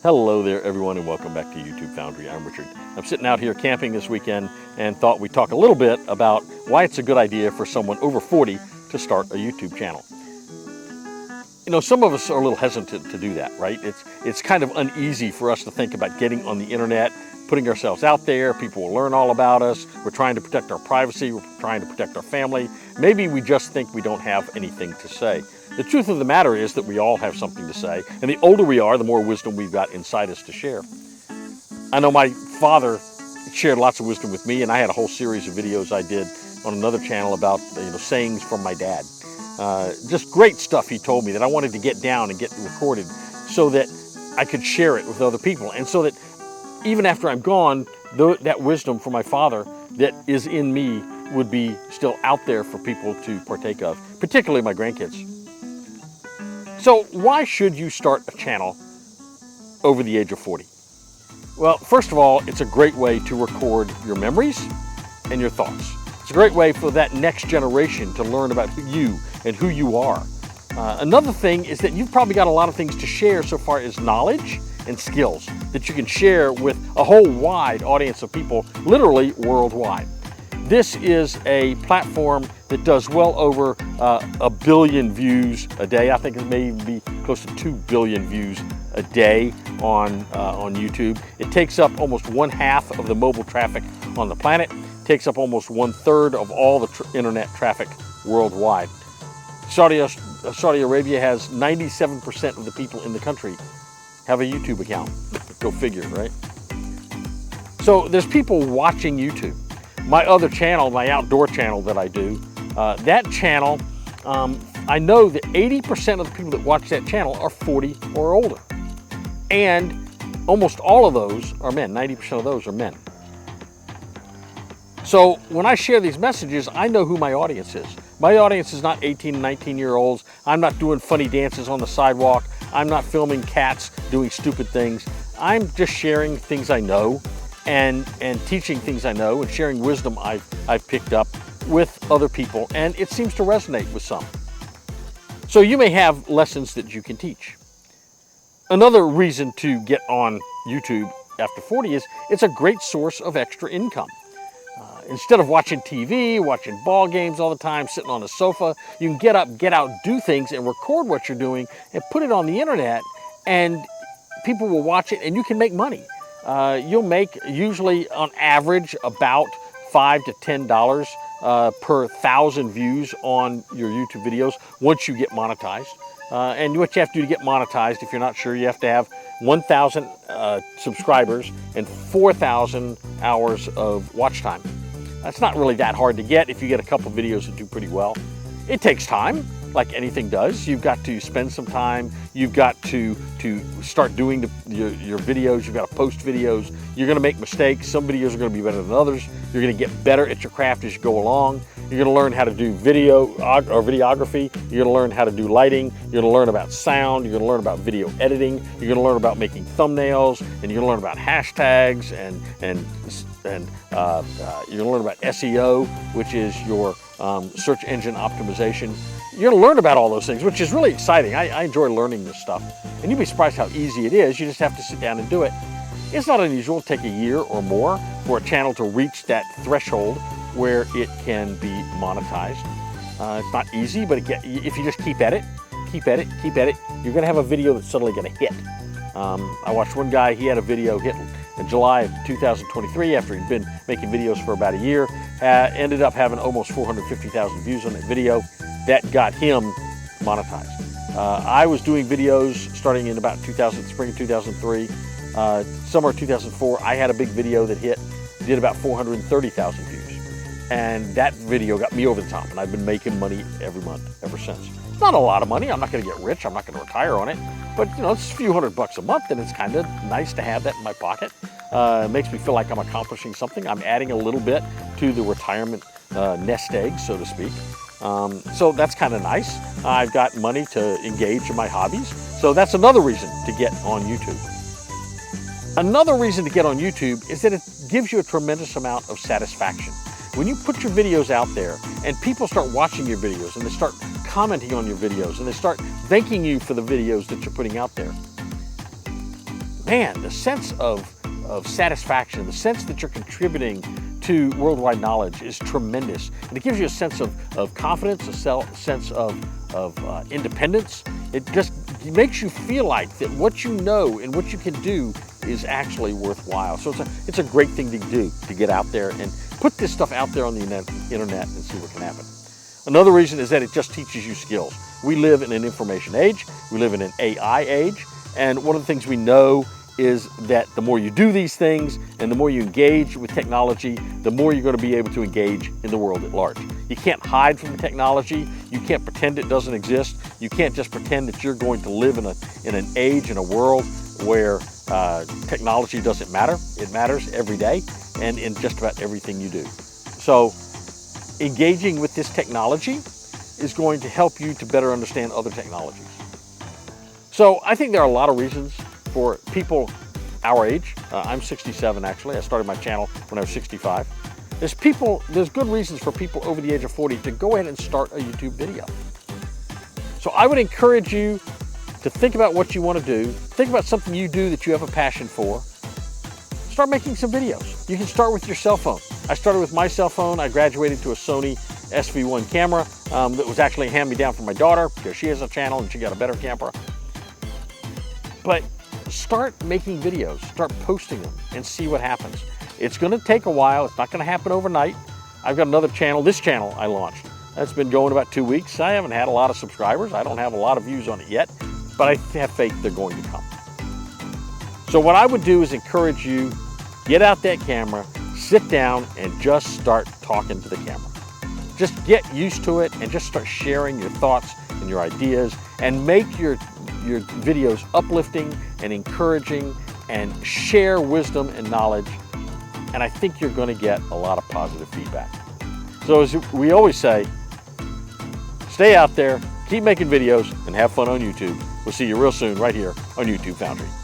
Hello there everyone and welcome back to UTubeFoundry. I'm Richard. I'm sitting out here camping this weekend and thought we'd talk a little bit about why it's a good idea for someone over 40 to start a YouTube channel. You know, some of us are a little hesitant to do that, right? It's kind of uneasy for us to think about getting on the internet, putting ourselves out there. People will learn all about us. We're trying to protect our privacy. We're trying to protect our family. Maybe we just think we don't have anything to say. The truth of the matter is that we all have something to say, and the older we are, the more wisdom we've got inside us to share. I know my father shared lots of wisdom with me, and I had a whole series of videos I did on another channel about sayings from my dad. Just great stuff he told me that I wanted to get down and get recorded so that I could share it with other people, and so that even after I'm gone, that wisdom from my father that is in me would be still out there for people to partake of, particularly my grandkids. So why should you start a channel over the age of 40? Well, first of all, it's a great way to record your memories and your thoughts. It's a great way for that next generation to learn about you and who you are. Another thing is that you've probably got a lot of things to share so far as knowledge and skills that you can share with a whole wide audience of people, literally worldwide. This is a platform that does well over 1 billion views a day. I think it may be close to 2 billion views a day on YouTube. It takes up almost 1/2 of the mobile traffic on the planet. It takes up almost 1/3 of all the internet traffic worldwide. Saudi Arabia has 97% of the people in the country have a YouTube account. Go figure, right? So there's people watching YouTube. My other channel, my outdoor channel that I do, that channel, I know that 80% of the people that watch that channel are 40 or older. And almost all of those are men, 90% of those are men. So when I share these messages, I know who my audience is. My audience is not 18 and 19-year-olds. I'm not doing funny dances on the sidewalk. I'm not filming cats doing stupid things. I'm just sharing things I know and teaching things I know and sharing wisdom I've picked up with other people, and it seems to resonate with some. So you may have lessons that you can teach. Another reason to get on YouTube after 40 is it's a great source of extra income. Instead of watching TV, watching ball games all the time, sitting on a sofa, you can get up, get out, do things, and record what you're doing and put it on the internet, and people will watch it and you can make money. You'll make usually on average about $5 to $10 per 1,000 views on your YouTube videos once you get monetized. And what you have to do to get monetized, if you're not sure, you have to have 1,000 subscribers and 4,000 hours of watch time. That's not really that hard to get if you get a couple videos that do pretty well. It takes time, like anything does. You've got to spend some time. You've got to start doing your videos. You've got to post videos. You're going to make mistakes. Some videos are going to be better than others. You're going to get better at your craft as you go along. You're going to learn how to do video or videography. You're going to learn how to do lighting. You're going to learn about sound. You're going to learn about video editing. You're going to learn about making thumbnails, and you're going to learn about hashtags and you're going to learn about SEO, which is your search engine optimization. You're going to learn about all those things, which is really exciting. I enjoy learning this stuff, and you'd be surprised how easy it is. You just have to sit down and do it. It's not unusual to take a year or more for a channel to reach that threshold where it can be monetized. It's not easy, but if you just keep at it, you're going to have a video that's suddenly going to hit. I watched one guy, he had a video hit in July of 2023 after he'd been making videos for about a year, ended up having almost 450,000 views on that video. That got him monetized. I was doing videos starting in about spring of 2003. Summer of 2004, I had a big video that did about 430,000 views. And that video got me over the top, and I've been making money every month ever since. It's not a lot of money. I'm not going to get rich. I'm not going to retire on it. But, it's a few $100 a month, and it's kind of nice to have that in my pocket. It makes me feel like I'm accomplishing something. I'm adding a little bit to the retirement nest egg, so to speak. So that's kind of nice. I've got money to engage in my hobbies. So that's another reason to get on YouTube. Another reason to get on YouTube is that it gives you a tremendous amount of satisfaction. When you put your videos out there and people start watching your videos and they start commenting on your videos and they start thanking you for the videos that you're putting out there, man, the sense of satisfaction, the sense that you're contributing to worldwide knowledge is tremendous. And it gives you a sense of confidence, a sense of independence. It just makes you feel like that what you know and what you can do is actually worthwhile. So it's a great thing to do, to get out there and put this stuff out there on the internet and see what can happen. Another reason is that it just teaches you skills. We live in an information age, we live in an AI age, and one of the things we know is that the more you do these things and the more you engage with technology, the more you're going to be able to engage in the world at large. You can't hide from the technology. You can't pretend it doesn't exist. You can't just pretend that you're going to live in an age, in a world where technology doesn't matter. It matters every day and in just about everything you do. So engaging with this technology is going to help you to better understand other technologies. So I think there are a lot of reasons for people our age. I'm 67 actually. I started my channel when I was 65. There's good reasons for people over the age of 40 to go ahead and start a YouTube video. So I would encourage you to think about what you want to do. Think about something you do that you have a passion for. Start making some videos. You can start with your cell phone. I started with my cell phone. I graduated to a Sony SV1 camera that was actually a hand-me-down from my daughter because she has a channel and she got a better camera. But start making videos, start posting them and see what happens. It's going to take a while. It's not going to happen overnight. I've got another channel, this channel I launched. That's been going about 2 weeks. I haven't had a lot of subscribers. I don't have a lot of views on it yet, but I have faith they're going to come. So what I would do is encourage you, get out that camera, sit down and just start talking to the camera. Just get used to it and just start sharing your thoughts and your ideas and make your videos uplifting and encouraging and share wisdom and knowledge. And I think you're going to get a lot of positive feedback. So as we always say, stay out there, keep making videos, and have fun on YouTube. We'll see you real soon right here on YouTubeFoundry.